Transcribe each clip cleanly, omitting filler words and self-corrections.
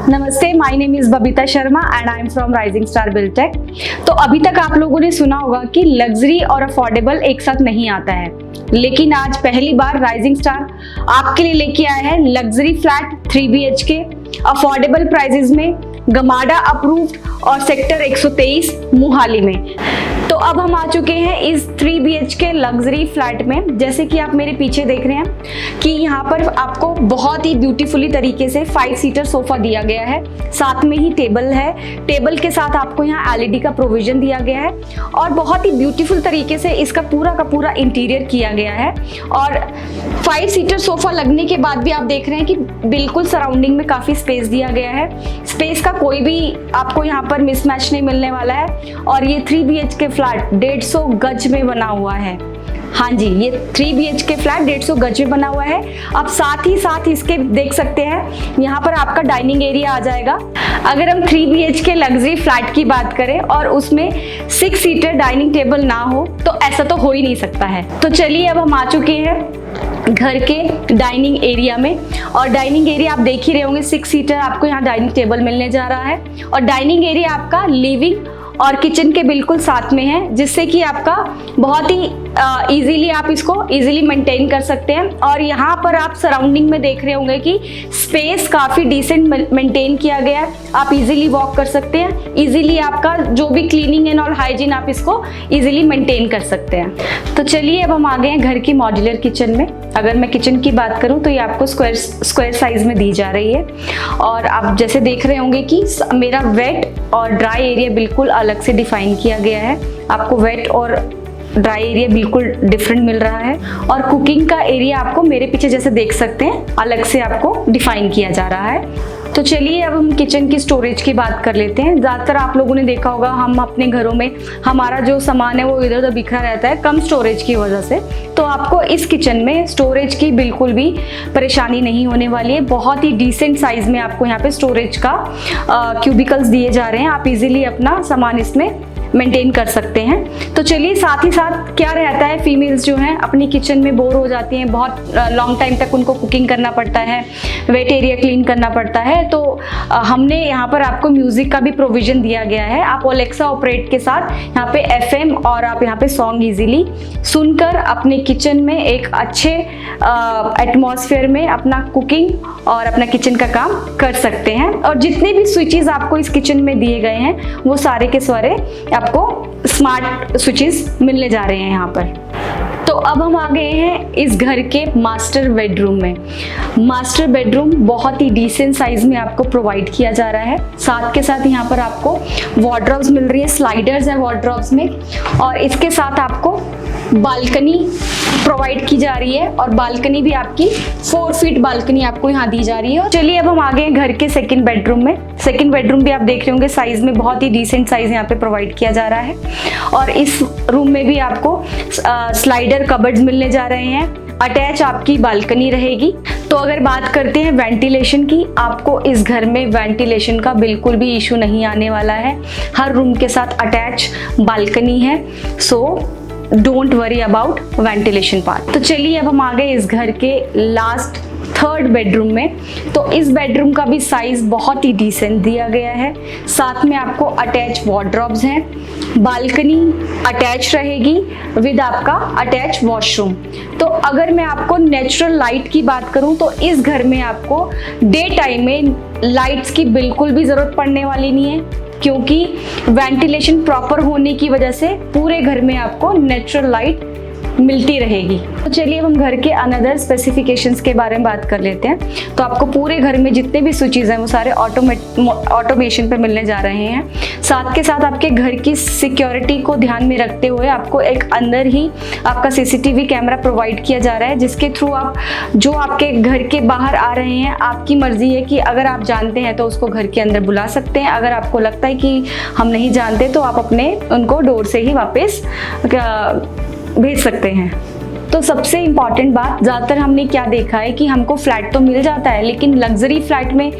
नमस्ते, my name is Babita Sharma and I am from rising star Buildtech. तो अभी तक आप लोगों ने सुना होगा कि लग्जरी और अफोर्डेबल एक साथ नहीं आता है, लेकिन आज पहली बार राइजिंग स्टार आपके लिए लेके आया है luxury flat 3 BHK affordable prices में, गमाडा अप्रूव्ड और सेक्टर 123 मोहाली में। तो अब हम आ चुके हैं इस 3 BHK लग्जरी फ्लैट में। जैसे कि आप मेरे पीछे देख रहे हैं कि यहाँ पर आपको बहुत ही ब्यूटीफुली तरीके से 5 सीटर सोफा दिया गया है, साथ में ही टेबल है। टेबल के साथ आपको यहाँ LED का प्रोविजन दिया गया है और बहुत ही ब्यूटीफुल तरीके से इसका पूरा का पूरा इंटीरियर किया गया है। और 5 सीटर सोफा लगने के बाद भी आप देख रहे हैं कि बिल्कुल सराउंडिंग में काफ़ी स्पेस दिया गया है। स्पेस का कोई भी आपको यहाँ पर मिसमैच नहीं मिलने वाला है। और ये 3 BHK फ्लैट 150 गज में बना हुआ है। हाँ जी, ये 3 BHK फ्लैट 150 गज में बना हुआ है। आप साथ ही साथ इसके देख सकते हैं यहाँ पर आपका डाइनिंग एरिया आ जाएगा। अगर हम 3 BHK लग्जरी फ्लैट की बात करें और उसमें 6 सीटर डाइनिंग टेबल ना हो तो ऐसा तो हो ही नहीं सकता है। तो चलिए अब हम आ चुके हैं घर के डाइनिंग एरिया में। और डाइनिंग एरिया आप देख ही रहे होंगे, 6 सीटर आपको यहाँ डाइनिंग टेबल मिलने जा रहा है। और डाइनिंग एरिया आपका लिविंग और किचन के बिल्कुल साथ में है, जिससे कि आपका बहुत ही इजीली आप इसको इजीली मेंटेन कर सकते हैं। और यहाँ पर आप सराउंडिंग में देख रहे होंगे कि स्पेस काफ़ी डिसेंट मेंटेन किया गया है। आप इजीली वॉक कर सकते हैं, इजीली आपका जो भी क्लीनिंग एंड और हाइजीन आप इसको इजीली मेंटेन कर सकते हैं। तो चलिए अब हम आ गए हैं घर की मॉड्यूलर किचन में। अगर मैं किचन की बात करूं तो ये आपको स्क्वायर साइज में दी जा रही है। और आप जैसे देख रहे होंगे कि मेरा वेट और ड्राई एरिया बिल्कुल अलग से डिफाइन किया गया है। आपको वेट और ड्राई एरिया बिल्कुल डिफरेंट मिल रहा है। और कुकिंग का एरिया आपको मेरे पीछे जैसे देख सकते हैं अलग से आपको डिफाइन किया जा रहा है। तो चलिए अब हम किचन की स्टोरेज की बात कर लेते हैं। ज़्यादातर आप लोगों ने देखा होगा हम अपने घरों में हमारा जो सामान है वो इधर उधर बिखरा रहता है कम स्टोरेज की वजह से। तो आपको इस किचन में स्टोरेज की बिल्कुल भी परेशानी नहीं होने वाली है। बहुत ही डिसेंट साइज में आपको यहाँ पे स्टोरेज का क्यूबिकल्स दिए जा रहे हैं। आप इजीली अपना सामान इसमें मेंटेन कर सकते हैं। तो चलिए साथ ही साथ क्या रहता है, फीमेल्स जो हैं अपनी किचन में बोर हो जाती हैं, बहुत लॉन्ग टाइम तक उनको कुकिंग करना पड़ता है, वेट एरिया क्लीन करना पड़ता है। तो हमने यहाँ पर आपको म्यूजिक का भी प्रोविजन दिया गया है। आप ओलेक्सा ऑपरेट के साथ यहाँ पे FM और आप यहाँ पे सॉन्ग इजीली सुनकर अपने किचन में एक अच्छे एटमॉस्फेयर में अपना कुकिंग और अपना किचन का काम कर सकते हैं। और जितने भी स्विचेस आपको इस किचन में दिए गए हैं वो सारे के सारे आपको स्मार्ट स्विचेस मिलने जा रहे हैं यहाँ पर। तो अब हम आ गए हैं इस घर के मास्टर बेडरूम में। मास्टर बेडरूम बहुत ही डिसेंट साइज में आपको प्रोवाइड किया जा रहा है। साथ के साथ यहाँ पर आपको वार्डरोब्स मिल रही है, स्लाइडर्स है वार्डरोब्स में। और इसके साथ आपको बालकनी प्रोवाइड की जा रही है और बालकनी भी आपकी 4 फीट बालकनी आपको यहाँ दी जा रही है। और चलिए अब हम आ गए हैं घर के सेकंड बेडरूम में। सेकंड बेडरूम भी आप देख रहे होंगे साइज में बहुत ही डिसेंट साइज यहाँ पे प्रोवाइड किया जा रहा है। और इस रूम में भी आपको स्लाइडर कबर्ड्स मिलने जा रहे हैं। अटैच आपकी बालकनी रहेगी। तो अगर बात करते हैं वेंटिलेशन की, आपको इस घर में वेंटिलेशन का बिल्कुल भी इशू नहीं आने वाला है। हर रूम के साथ अटैच बालकनी है, so don't worry about ventilation part. तो चलिए अब हम आ गए इस घर के लास्ट थर्ड बेडरूम में। तो इस बेडरूम का भी साइज बहुत ही डिसेंट दिया गया है। साथ में आपको अटैच वार्डरोब्स हैं, बालकनी अटैच रहेगी विद आपका अटैच वॉशरूम। तो अगर मैं आपको नेचुरल लाइट की बात करूं तो इस घर में आपको डे टाइम में लाइट्स की बिल्कुल भी ज़रूरत पड़ने वाली नहीं है, क्योंकि वेंटिलेशन प्रॉपर होने की वजह से पूरे घर में आपको नेचुरल लाइट मिलती रहेगी। तो चलिए अब हम घर के अनदर स्पेसिफिकेशंस के बारे में बात कर लेते हैं। तो आपको पूरे घर में जितने भी स्विचेस हैं वो सारे ऑटोमेशन पे मिलने जा रहे हैं। साथ के साथ आपके घर की सिक्योरिटी को ध्यान में रखते हुए आपको एक अंदर ही आपका CCTV कैमरा प्रोवाइड किया जा रहा है, जिसके थ्रू आप जो आपके घर के बाहर आ रहे हैं, आपकी मर्जी है कि अगर आप जानते हैं तो उसको घर के अंदर बुला सकते हैं। अगर आपको लगता है कि हम नहीं जानते तो आप अपने उनको डोर से ही वापस भेज सकते हैं। तो सबसे इम्पॉर्टेंट बात, ज़्यादातर हमने क्या देखा है कि हमको फ्लैट तो मिल जाता है, लेकिन लग्जरी फ्लैट में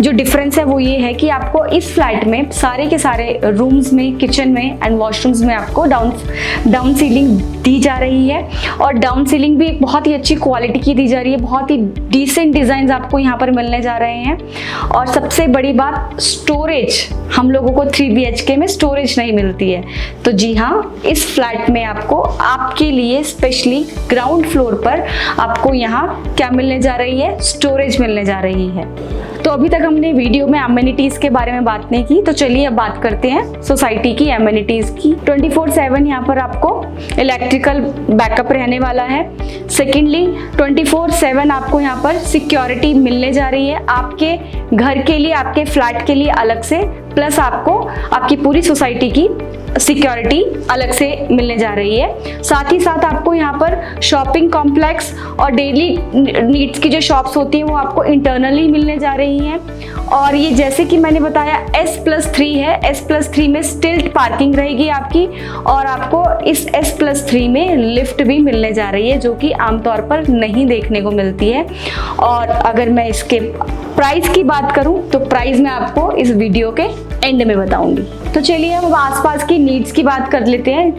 जो डिफरेंस है वो ये है कि आपको इस फ्लैट में सारे के सारे रूम्स में, किचन में एंड वॉशरूम्स में आपको डाउन सीलिंग दी जा रही है, और डाउन सीलिंग भी एक बहुत ही अच्छी क्वालिटी की दी जा रही है। बहुत ही डिसेंट डिज़ाइन आपको यहाँ पर मिलने जा रहे हैं। और सबसे बड़ी बात, स्टोरेज, हम लोगों को 3 BHK में स्टोरेज नहीं मिलती है। तो जी हाँ, इस फ्लैट में आपको आपके लिए स्पेशली ग्राउंड फ्लोर पर आपको यहाँ क्या मिलने जा रही है, स्टोरेज मिलने जा रही है। तो अभी तक हमने वीडियो में एमिनिटीज़ के बारे में बात नहीं की, तो चलिए अब बात करते हैं सोसाइटी की एमिनिटीज़ की। 24/7 यहाँ पर आपको इलेक्ट्रिकल बैकअप रहने वाला है। सेकेंडली 24/7 आपको यहाँ पर सिक्योरिटी मिलने जा रही है, आपके घर के लिए, आपके फ्लैट के लिए अलग से, प्लस आपको आपकी पूरी सोसाइटी की सिक्योरिटी अलग से मिलने जा रही है। साथ ही साथ आपको यहाँ पर शॉपिंग कॉम्प्लेक्स और डेली नीड्स की जो शॉप्स होती हैं वो आपको इंटरनली मिलने जा रही हैं। और ये जैसे कि मैंने बताया S+3 है, S+3 में स्टिल्ट पार्किंग रहेगी आपकी, और आपको इस S+3 में लिफ्ट भी मिलने जा रही है, जो कि आमतौर पर नहीं देखने को मिलती है। और अगर मैं इसके प्राइस की बात करूं तो प्राइस मैं आपको इस वीडियो के एंड में बताऊंगी। तो चलिए हम आसपास की नीड्स की बात कर लेते हैं।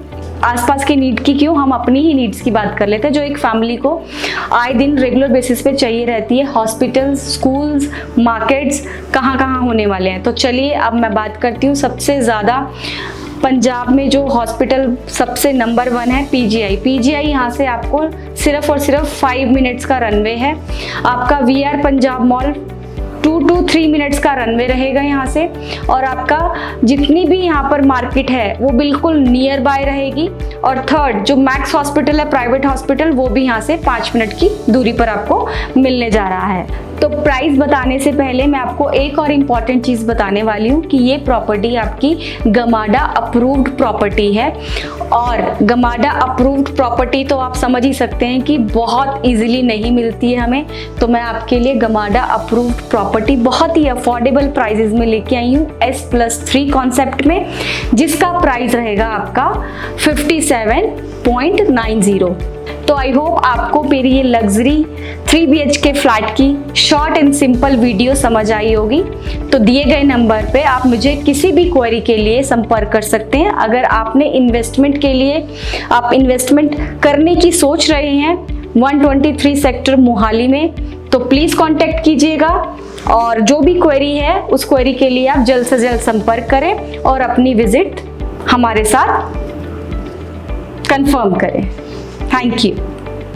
आसपास की नीड की क्यों, हम अपनी ही नीड्स की बात कर लेते हैं, जो एक फैमिली को आए दिन रेगुलर बेसिस पे चाहिए रहती है। हॉस्पिटल्स, स्कूल्स, मार्केट्स कहाँ कहाँ होने वाले हैं। तो चलिए अब मैं बात करती हूँ सबसे ज़्यादा पंजाब में जो हॉस्पिटल सबसे नंबर 1 है, PGI यहाँ से आपको सिर्फ और सिर्फ 5 मिनट्स का रनवे है। आपका VR Punjab mall 2 to 3 minutes का रनवे रहेगा यहाँ से, और आपका जितनी भी यहाँ पर मार्केट है वो बिल्कुल नियर बाय रहेगी। और थर्ड, जो मैक्स हॉस्पिटल है, प्राइवेट हॉस्पिटल, वो भी यहाँ से 5 मिनट की दूरी पर आपको मिलने जा रहा है। तो प्राइस बताने से पहले मैं आपको एक और इम्पॉर्टेंट चीज़ बताने वाली हूँ कि ये प्रॉपर्टी आपकी गमाडा अप्रूव्ड प्रॉपर्टी है। और गमाडा अप्रूव्ड प्रॉपर्टी तो आप समझ ही सकते हैं कि बहुत इजीली नहीं मिलती है हमें। तो मैं आपके लिए गमाडा अप्रूव्ड प्रॉपर्टी बहुत ही अफोर्डेबल प्राइजेस में लेके आई हूँ S+3 कॉन्सेप्ट में, जिसका प्राइस रहेगा आपका 57.90। तो आई होप आपको मेरी ये लग्जरी 3 BHK फ्लैट की शॉर्ट एंड सिंपल वीडियो समझ आई होगी। तो दिए गए नंबर पे आप मुझे किसी भी क्वेरी के लिए संपर्क कर सकते हैं। अगर आपने इन्वेस्टमेंट के लिए, आप इन्वेस्टमेंट करने की सोच रहे हैं 123 सेक्टर मोहाली में, तो प्लीज़ कांटेक्ट कीजिएगा। और जो भी क्वेरी है उस क्वेरी के लिए आप जल्द से जल्द संपर्क करें और अपनी विजिट हमारे साथ कंफर्म करें। Thank you.